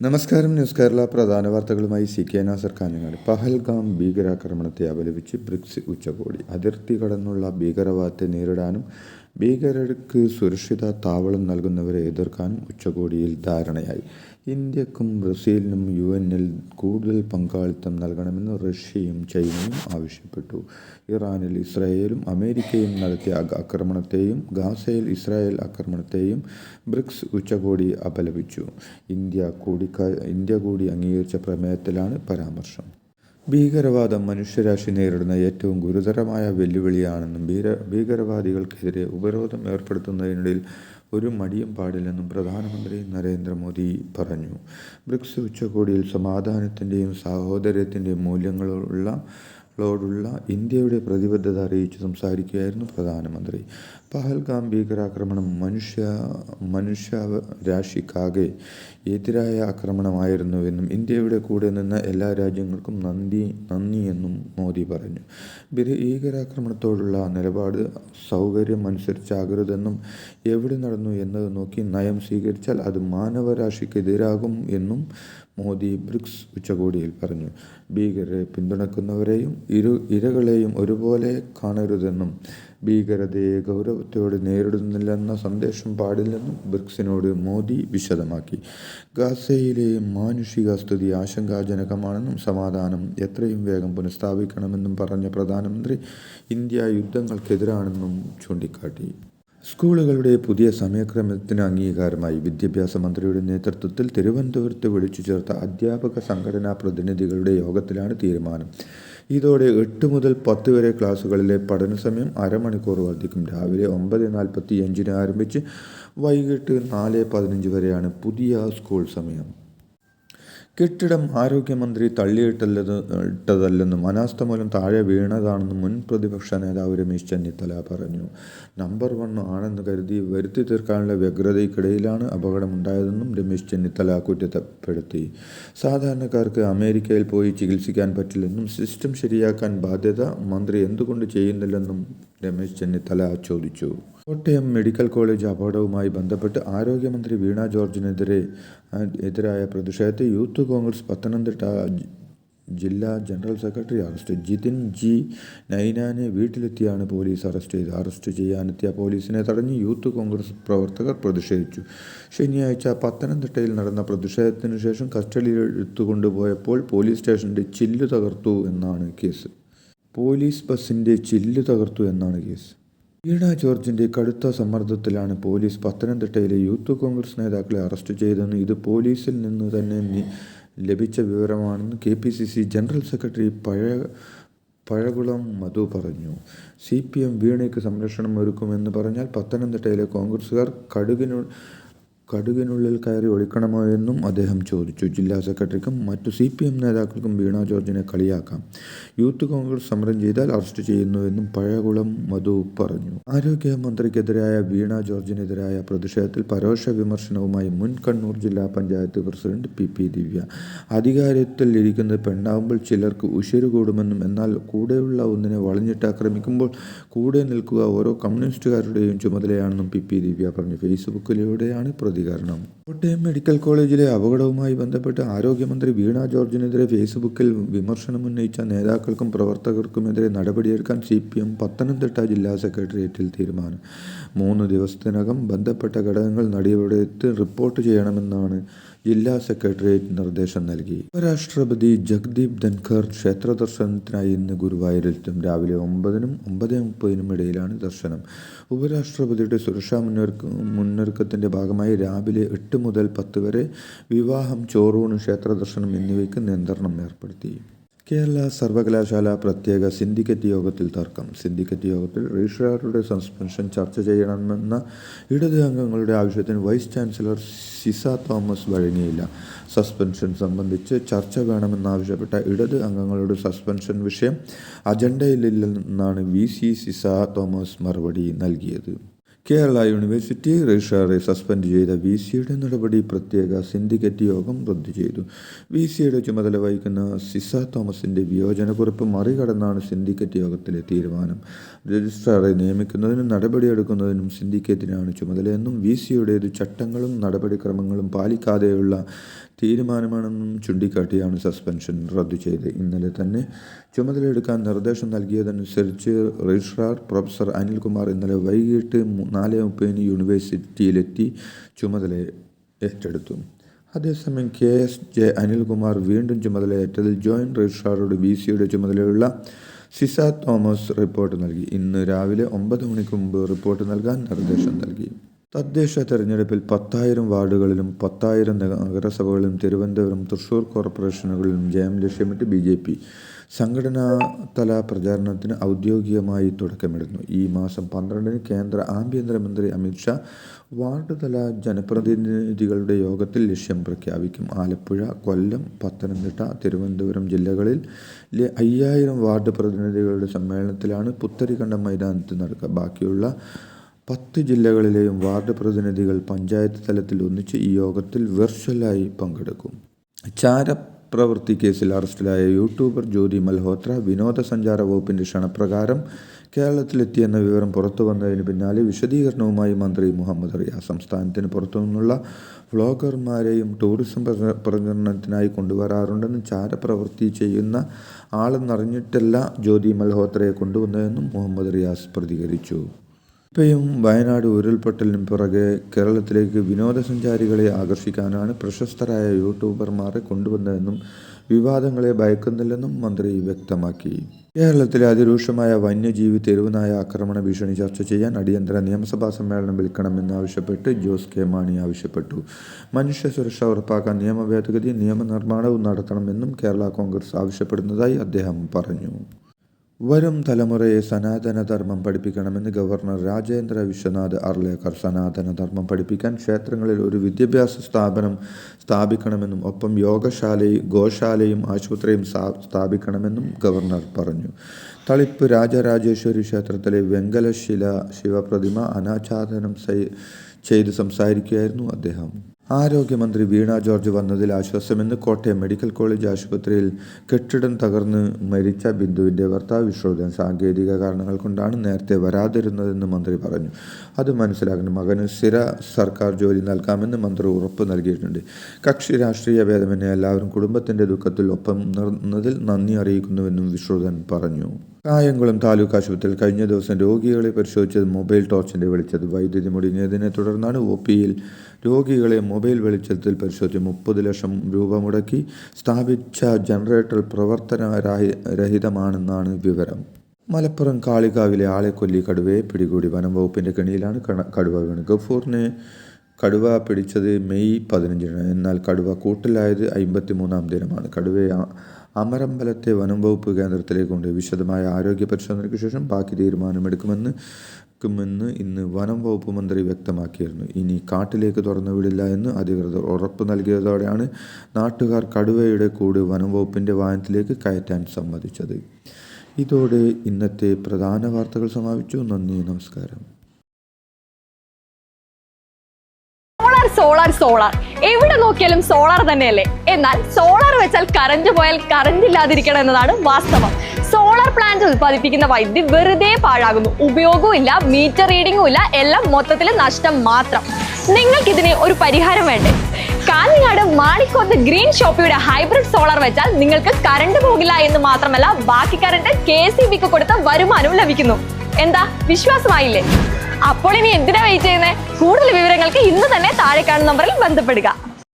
നമസ്കാരം. ന്യൂസ് കേരള പ്രധാന വാർത്തകളുമായി CK നാസർ കാഞ്ഞങ്ങാട്. പഹൽഗാം ഭീകരാക്രമണത്തെ അപലപിച്ച് ബ്രിക്സ് ഉച്ചകോടി. അതിർത്തി കടന്നുള്ള ഭീകരവാദത്തെ നേരിടാനും ഭീകരർക്ക് സുരക്ഷിത താവളം നൽകുന്നവരെ എതിർക്കാനും ഉച്ചകോടിയിൽ ധാരണയായി. ഇന്ത്യക്കും ബ്രസീലിനും UN-ൽ കൂടുതൽ പങ്കാളിത്തം നൽകണമെന്ന് റഷ്യയും ചൈനയും ആവശ്യപ്പെട്ടു. ഇറാനിൽ ഇസ്രായേലും അമേരിക്കയും നടത്തിയ ആക്രമണത്തെയും ഗാസയിൽ ഇസ്രായേൽ ആക്രമണത്തെയും ബ്രിക്സ് ഉച്ചകോടി അപലപിച്ചു. ഇന്ത്യ കൂടി അംഗീകരിച്ച പ്രമേയത്തിലാണ് പരാമർശം. ഭീകരവാദം മനുഷ്യരാശി നേരിടുന്ന ഏറ്റവും ഗുരുതരമായ വെല്ലുവിളിയാണെന്നും ഭീകരവാദികൾക്കെതിരെ ഉപരോധം ഏർപ്പെടുത്തുന്നതിനിടയിൽ ഒരു മടിയും പാടില്ലെന്നും പ്രധാനമന്ത്രി നരേന്ദ്രമോദി പറഞ്ഞു. ബ്രിക്സ് ഉച്ചകോടിയിൽ സമാധാനത്തിൻ്റെയും സാഹോദര്യത്തിൻ്റെയും മൂല്യങ്ങളോടുള്ള ഇന്ത്യയുടെ പ്രതിബദ്ധത അറിയിച്ച് സംസാരിക്കുകയായിരുന്നു പ്രധാനമന്ത്രി. പഹൽഗാം ഭീകരാക്രമണം മനുഷ്യരാശിക്കാകെ എതിരായ ആക്രമണമായിരുന്നുവെന്നും ഇന്ത്യയുടെ കൂടെ നിന്ന എല്ലാ രാജ്യങ്ങൾക്കും നന്ദിയെന്നും മോദി പറഞ്ഞു. ഭീകരാക്രമണത്തോടുള്ള നിലപാട് സൗകര്യം അനുസരിച്ചാകരുതെന്നും എവിടെ നടന്നു എന്നത് നോക്കി നയം സ്വീകരിച്ചാൽ അത് മാനവരാശിക്കെതിരാകും എന്നും മോദി ബ്രിക്സ് ഉച്ചകോടിയിൽ പറഞ്ഞു. ഭീകരരെ പിന്തുണയ്ക്കുന്നവരെയും ഇരകളെയും ഒരുപോലെ കാണരുതെന്നും ഭീകരതയെ ഗൗരവത്തോടെ നേരിടുന്നില്ലെന്ന സന്ദേശം പാടില്ലെന്നും ബ്രിക്സിനോട് മോദി വിശദമാക്കി. ഗാസയിലെ മാനുഷിക സ്ഥിതി ആശങ്കാജനകമാണെന്നും സമാധാനം എത്രയും വേഗം പുനഃസ്ഥാപിക്കണമെന്നും പറഞ്ഞ പ്രധാനമന്ത്രി ഇന്ത്യ യുദ്ധങ്ങൾക്കെതിരാണെന്നും ചൂണ്ടിക്കാട്ടി. സ്കൂളുകളുടെ പുതിയ സമയക്രമത്തിന് അംഗീകാരമായി. വിദ്യാഭ്യാസ മന്ത്രിയുടെ നേതൃത്വത്തിൽ തിരുവനന്തപുരത്ത് വിളിച്ചു ചേർത്ത അധ്യാപക സംഘടനാ പ്രതിനിധികളുടെ യോഗത്തിലാണ് തീരുമാനം. ഇതോടെ 8 മുതൽ 10 വരെ ക്ലാസുകളിലെ പഠനസമയം അരമണിക്കൂർ വർദ്ധിക്കും. രാവിലെ 9:45 ആരംഭിച്ച് വൈകിട്ട് 4:15 വരെയാണ് പുതിയ സ്കൂൾ സമയം. കെട്ടിടം ആരോഗ്യമന്ത്രി തള്ളിയിട്ടതല്ലെന്നും അനാസ്ഥ മൂലം താഴെ വീണതാണെന്നും മുൻ പ്രതിപക്ഷ നേതാവ് രമേശ് ചെന്നിത്തല പറഞ്ഞു. നമ്പർ 1 ആണെന്ന് കരുതി വരുത്തി തീർക്കാനുള്ള വ്യഗ്രതയ്ക്കിടയിലാണ് അപകടമുണ്ടായതെന്നും രമേശ് ചെന്നിത്തല കുറ്റപ്പെടുത്തി. സാധാരണക്കാർക്ക് അമേരിക്കയിൽ പോയി ചികിത്സിക്കാൻ പറ്റില്ലെന്നും സിസ്റ്റം ശരിയാക്കാൻ ബാധ്യത മന്ത്രി എന്തുകൊണ്ട് ചെയ്യുന്നില്ലെന്നും രമേശ് ചെന്നിത്തല ചോദിച്ചു. കോട്ടയം മെഡിക്കൽ കോളേജ് അപകടവുമായി ബന്ധപ്പെട്ട് ആരോഗ്യമന്ത്രി വീണ ജോർജിനെതിരായ പ്രതിഷേധത്തിൽ യൂത്ത് കോൺഗ്രസ് പത്തനംതിട്ട ജില്ലാ general secretary arrest. Jithin G. നൈനാനെ വീട്ടിലെത്തിയാണ് പോലീസ് അറസ്റ്റ് ചെയ്തത്. അറസ്റ്റ് ചെയ്യാനെത്തിയ പോലീസിനെ തടഞ്ഞ് യൂത്ത് കോൺഗ്രസ് പ്രവർത്തകർ പ്രതിഷേധിച്ചു. ശനിയാഴ്ച പത്തനംതിട്ടയിൽ നടന്ന പ്രതിഷേധത്തിനു ശേഷം കസ്റ്റഡിയിലെടുത്തുകൊണ്ടുപോയപ്പോൾ പോലീസ് സ്റ്റേഷന്റെ ചില്ല് തകർത്തു എന്നാണ് കേസ്. പോലീസ് ബസിന്റെ ചില്ല് തകർത്തു എന്നാണ് കേസ്. വീണ ജോർജിന്റെ കടുത്ത സമ്മർദ്ദത്തിലാണ് പോലീസ് പത്തനംതിട്ടയിലെ യൂത്ത് കോൺഗ്രസ് നേതാക്കളെ അറസ്റ്റ് ചെയ്തതെന്ന് ഇത് പോലീസിൽ നിന്ന് തന്നെ ലഭിച്ച വിവരമാണെന്ന് KPCC ജനറൽ സെക്രട്ടറി പഴകുളം മധു പറഞ്ഞു. CPM വീണയ്ക്ക് സംരക്ഷണം ഒരുക്കുമെന്ന് പറഞ്ഞാൽ പത്തനംതിട്ടയിലെ കോൺഗ്രസുകാർ കടുകിനുള്ളിൽ കയറി ഒളിക്കണമോ എന്നും അദ്ദേഹം ചോദിച്ചു. ജില്ലാ സെക്രട്ടറിക്കും മറ്റു CPM നേതാക്കൾക്കും വീണ ജോർജിനെ കളിയാക്കാം. യൂത്ത് കോൺഗ്രസ് സമരം ചെയ്താൽ അറസ്റ്റ് ചെയ്യുന്നുവെന്നും പഴകുളം മധു പറഞ്ഞു. ആരോഗ്യമന്ത്രിക്കെതിരായ വീണ ജോർജിനെതിരായ പ്രതിഷേധത്തിൽ പരോക്ഷ വിമർശനവുമായി മുൻ കണ്ണൂർ ജില്ലാ പഞ്ചായത്ത് പ്രസിഡന്റ് PP ദിവ്യ. അധികാരത്തിൽ ഇരിക്കുന്നത് പെണ്ണാവുമ്പോൾ ചിലർക്ക് ഉശിരു കൂടുമെന്നും എന്നാൽ കൂടെയുള്ള ഒന്നിനെ വളഞ്ഞിട്ട് ആക്രമിക്കുമ്പോൾ കൂടെ നിൽക്കുക ഓരോ കമ്മ്യൂണിസ്റ്റുകാരുടെയും ചുമതലയാണെന്നും PP ദിവ്യ പറഞ്ഞു. ഫേസ്ബുക്കിലൂടെയാണ് പ്രതികരണം. കോട്ടയം മെഡിക്കൽ കോളേജിലെ അപകടവുമായി ബന്ധപ്പെട്ട് ആരോഗ്യമന്ത്രി വീണ ജോർജിനെതിരെ ഫേസ്ബുക്കിൽ വിമർശനമുന്നയിച്ച നേതാക്കൾക്കും പ്രവർത്തകർക്കുമെതിരെ നടപടിയെടുക്കാൻ CPM പത്തനംതിട്ട ജില്ലാ സെക്രട്ടേറിയറ്റിൽ തീരുമാനം. 3 ദിവസത്തിനകം ബന്ധപ്പെട്ട ഘടകങ്ങൾ നടപടിയെടുത്ത് റിപ്പോർട്ട് ചെയ്യണമെന്നാണ് ജില്ലാ സെക്രട്ടേറിയറ്റ് നിർദ്ദേശം നൽകി. ഉപരാഷ്ട്രപതി ജഗ്ദീപ് ധൻഖർ ക്ഷേത്ര ദർശനത്തിനായി ഇന്ന് ഗുരുവായൂരിലെത്തും. രാവിലെ 9-നും 9:30-നും ഇടയിലാണ് ദർശനം. ഉപരാഷ്ട്രപതിയുടെ സുരക്ഷാ മുന്നൊരുക്കത്തിന്റെ ഭാഗമായി രാവിലെ 8 മുതൽ 10 വരെ വിവാഹം, ചോറൂണ്, ക്ഷേത്ര ദർശനം എന്നിവയ്ക്ക് നിയന്ത്രണം ഏർപ്പെടുത്തി. കേരള സർവകലാശാല പ്രത്യേക സിൻഡിക്കേറ്റ് യോഗത്തിൽ തർക്കം. സിൻഡിക്കേറ്റ് യോഗത്തിൽ രജിസ്ട്രാറുടെ സസ്പെൻഷൻ ചർച്ച ചെയ്യണമെന്ന ഇടത് അംഗങ്ങളുടെ ആവശ്യത്തിന് വൈസ് ചാൻസലർ സിസ തോമസ് വഴങ്ങിയില്ല. സസ്പെൻഷൻ സംബന്ധിച്ച് ചർച്ച വേണമെന്നാവശ്യപ്പെട്ട ഇടത് അംഗങ്ങളുടെ സസ്പെൻഷൻ വിഷയം അജണ്ടയിലില്ലെന്നാണ് VC സിസ തോമസ് മറുപടി നൽകിയത്. കേരള യൂണിവേഴ്സിറ്റി രജിസ്ട്രാറെ സസ്പെൻഡ് ചെയ്ത VCയുടെ നടപടി പ്രത്യേക സിൻഡിക്കേറ്റ് യോഗം റദ്ദു ചെയ്തു. VCയുടെ ചുമതല വഹിക്കുന്ന സിസ തോമസിന്റെ വിയോജനക്കുറിപ്പ് മറികടന്നാണ് സിൻഡിക്കേറ്റ് യോഗത്തിലെ തീരുമാനം. രജിസ്ട്രാറെ നിയമിക്കുന്നതിനും നടപടിയെടുക്കുന്നതിനും സിൻഡിക്കേറ്റിനാണ് ചുമതലയെന്നും VCയുടേത് ചട്ടങ്ങളും നടപടിക്രമങ്ങളും പാലിക്കാതെയുള്ള തീരുമാനമാണെന്നും ചൂണ്ടിക്കാട്ടിയാണ് സസ്പെൻഷൻ റദ്ദു ചെയ്ത്. ഇന്നലെ തന്നെ ചുമതലയെടുക്കാൻ നിർദ്ദേശം നൽകിയതനുസരിച്ച് രജിസ്ട്രാർ പ്രൊഫസർ അനിൽകുമാർ ഇന്നലെ വൈകിട്ട് 4:30 യൂണിവേഴ്സിറ്റിയിലെത്തി ചുമതല ഏറ്റെടുത്തു. അതേസമയം KSJ അനിൽകുമാർ വീണ്ടും ചുമതലയേറ്റതിൽ ജോയിന്റ് രജിസ്ട്രാറോട് VCയുടെ ചുമതലയുള്ള സിസ തോമസ് റിപ്പോർട്ട് നൽകി. ഇന്ന് രാവിലെ 9 മണിക്ക് മുമ്പ് റിപ്പോർട്ട് നൽകാൻ നിർദ്ദേശം നൽകി. തദ്ദേശ തെരഞ്ഞെടുപ്പിൽ 10,000 വാർഡുകളിലും 10,000 നഗരസഭകളിലും തിരുവനന്തപുരം, തൃശൂർ കോർപ്പറേഷനുകളിലും ജയം ലക്ഷ്യമിട്ട് BJP സംഘടനാതല പ്രചാരണത്തിന് ഔദ്യോഗികമായി തുടക്കമിടുന്നു. ഈ മാസം 12-ന് കേന്ദ്ര ആഭ്യന്തരമന്ത്രി അമിത്ഷാ വാർഡ് തല ജനപ്രതിനിധികളുടെ യോഗത്തിൽ ലക്ഷ്യം പ്രഖ്യാപിക്കും. ആലപ്പുഴ, കൊല്ലം, പത്തനംതിട്ട, തിരുവനന്തപുരം ജില്ലകളിലെ 5,000 വാർഡ് പ്രതിനിധികളുടെ സമ്മേളനത്തിലാണ് പുത്തരിക്കണ്ടം മൈതാനത്ത് നടക്കുക. ബാക്കിയുള്ള 10 ജില്ലകളിലെയും വാർഡ് പ്രതിനിധികൾ പഞ്ചായത്ത് തലത്തിൽ ഒന്നിച്ച് ഈ യോഗത്തിൽ വെർച്വലായി പങ്കെടുക്കും. ചാരപ്രവൃത്തി കേസിൽ അറസ്റ്റിലായ യൂട്യൂബർ ജ്യോതി മൽഹോത്ര വിനോദസഞ്ചാര വകുപ്പിന്റെ ക്ഷണപ്രകാരം കേരളത്തിലെത്തിയെന്ന വിവരം പുറത്തു വന്നതിന് പിന്നാലെ വിശദീകരണവുമായി മന്ത്രി മുഹമ്മദ് റിയാസ്. സംസ്ഥാനത്തിന് പുറത്തുനിന്നുള്ള വ്ളോഗർമാരെയും ടൂറിസം പ്രചരണത്തിനായി കൊണ്ടുവരാറുണ്ടെന്നും ചാരപ്രവൃത്തി ചെയ്യുന്ന ആളെന്നറിഞ്ഞിട്ടല്ല ജ്യോതി മൽഹോത്രയെ കൊണ്ടുവന്നതെന്നും മുഹമ്മദ് റിയാസ് പ്രതികരിച്ചു. നിപയും വയനാട് ഉരുൾപൊട്ടലിനും പിറകെ കേരളത്തിലേക്ക് വിനോദസഞ്ചാരികളെ ആകർഷിക്കാനാണ് പ്രശസ്തരായ യൂട്യൂബർമാരെ കൊണ്ടുവന്നതെന്നും വിവാദങ്ങളെ ഭയക്കുന്നില്ലെന്നും മന്ത്രി വ്യക്തമാക്കി. കേരളത്തിലെ അതിരൂക്ഷമായ വന്യജീവി തെരുവുനായ ആക്രമണ ഭീഷണി ചർച്ച ചെയ്യാൻ അടിയന്തര നിയമസഭാ സമ്മേളനം വിളിക്കണമെന്നാവശ്യപ്പെട്ട് ജോസ് കെ മാണി ആവശ്യപ്പെട്ടു. മനുഷ്യ സുരക്ഷ ഉറപ്പാക്കാൻ നിയമ ഭേദഗതി നിയമനിർമ്മാണവും നടത്തണമെന്നും കേരള കോൺഗ്രസ് ആവശ്യപ്പെടുന്നതായി അദ്ദേഹം പറഞ്ഞു. വരും തലമുറയെ സനാതനധർമ്മം പഠിപ്പിക്കണമെന്ന് ഗവർണർ രാജേന്ദ്ര വിശ്വനാഥ് അർലേക്കർ. സനാതനധർമ്മം പഠിപ്പിക്കാൻ ക്ഷേത്രങ്ങളിൽ ഒരു വിദ്യാഭ്യാസ സ്ഥാപനം സ്ഥാപിക്കണമെന്നും ഒപ്പം ഗോശാലയും ആശുപത്രിയും സ്ഥാപിക്കണമെന്നും ഗവർണർ പറഞ്ഞു. തളിപ്പ് രാജരാജേശ്വരി ക്ഷേത്രത്തിലെ വെങ്കല ശിവപ്രതിമ അനാച്ഛാദനം ചെയ്ത് സംസാരിക്കുകയായിരുന്നു അദ്ദേഹം. ആരോഗ്യമന്ത്രി വീണ ജോർജ് വന്നതിൽ ആശ്വാസമെന്ന് കോട്ടയം മെഡിക്കൽ കോളേജ് ആശുപത്രിയിൽ കെട്ടിടം തകർന്ന് മരിച്ച ബിന്ദുവിൻ്റെ ഭർത്താവ് വിശ്വനാഥൻ. സാങ്കേതിക കാരണങ്ങൾ കൊണ്ടാണ് നേരത്തെ വരാതിരുന്നതെന്ന് മന്ത്രി പറഞ്ഞു. അത് മനസ്സിലാക്കണം. മകന് സ്ഥിര സർക്കാർ ജോലി നൽകാമെന്ന് മന്ത്രി ഉറപ്പ് നൽകിയിട്ടുണ്ട്. കക്ഷി രാഷ്ട്രീയ ഭേദമന്യേ എല്ലാവരും കുടുംബത്തിൻ്റെ ദുഃഖത്തിൽ ഒപ്പം നിന്നതിൽ നന്ദി അറിയിക്കുന്നുവെന്നും വിശ്വനാഥൻ പറഞ്ഞു. കായംകുളം താലൂക്ക് ആശുപത്രിയിൽ കഴിഞ്ഞ ദിവസം രോഗികളെ പരിശോധിച്ചത് മൊബൈൽ ടോർച്ചിൻ്റെ വെളിച്ചത്തിൽ. വൈദ്യുതി മുടങ്ങിയതിനെ തുടർന്നാണ് OPയിൽ രോഗികളെ മൊബൈൽ വെളിച്ചത്തിൽ പരിശോധിച്ച് 30 ലക്ഷം രൂപ മുടക്കി സ്ഥാപിച്ച ജനറേറ്റർ പ്രവർത്തനരഹിതമാണെന്നാണ് വിവരം. മലപ്പുറം കാളികാവിലെ ആളെക്കൊല്ലി കടുവയെ പിടികൂടി. വനം വകുപ്പിൻ്റെ കെണിയിലാണ് കടുവ വീണ്. ഗഫൂറിനെ കടുവ പിടിച്ചത് മെയ് 15-നാണ്. എന്നാൽ കടുവ കൂട്ടിലായത് 53-ാം ദിനമാണ്. കടുവയെ അമരമ്പലത്തെ വനം വകുപ്പ് കേന്ദ്രത്തിലേക്ക് കൊണ്ട് വിശദമായ ആരോഗ്യ പരിശോധനയ്ക്ക് ശേഷം ബാക്കി തീരുമാനമെടുക്കുമെന്ന് ഇന്ന് വനം വകുപ്പ് മന്ത്രി വ്യക്തമാക്കിയിരുന്നു. ഇനി കാട്ടിലേക്ക് തുറന്നുവിടില്ല എന്ന് അധികൃതർ ഉറപ്പ് നൽകിയതോടെയാണ് നാട്ടുകാർ കടുവയുടെ കൂട് വനം വകുപ്പിൻ്റെ വാഹനത്തിലേക്ക് കയറ്റാൻ സമ്മതിച്ചത്. ഇതോടെ ഇന്നത്തെ പ്രധാന വാർത്തകൾ സമാപിച്ചു. നന്ദി, നമസ്കാരം. സോളാർ എവിടെ നോക്കിയാലും സോളാർ തന്നെയല്ലേ? എന്നാൽ സോളാർ വെച്ചാൽ കറന്റ് പോയാൽ കറന്റ് ഇല്ലാതിരിക്കണം എന്നതാണ് വാസ്തവം. സോളാർ പ്ലാന്റ് ഉത്പാദിപ്പിക്കുന്ന വൈദ്യുതി വെറുതെ പാഴാകുന്നു. ഉപയോഗവും ഇല്ല, മീറ്റർ റീഡിംഗും ഇല്ല, എല്ലാം മൊത്തത്തിൽ നഷ്ടം മാത്രം. നിങ്ങൾക്കിതിന് ഒരു പരിഹാരം വേണ്ടേ? കാഞ്ഞങ്ങാട് മാണിക്കോത്ത് ഗ്രീൻ ഷോപ്പിയുടെ ഹൈബ്രിഡ് സോളാർ വെച്ചാൽ നിങ്ങൾക്ക് കറണ്ട് പോകില്ല എന്ന് മാത്രമല്ല, ബാക്കി കറണ്ട് KCBക്ക് കൊടുത്ത വരുമാനവും ലഭിക്കുന്നു. എന്താ, വിശ്വാസമായില്ലേ? അപ്പോൾ ഇനി എന്തിനാ വെയിറ്റ് ചെയ്യുന്നത്? കൂടുതൽ വിവരങ്ങൾക്ക് ഇന്ന് തന്നെ താഴെ കാണുന്ന നമ്പറിൽ ബന്ധപ്പെടുക.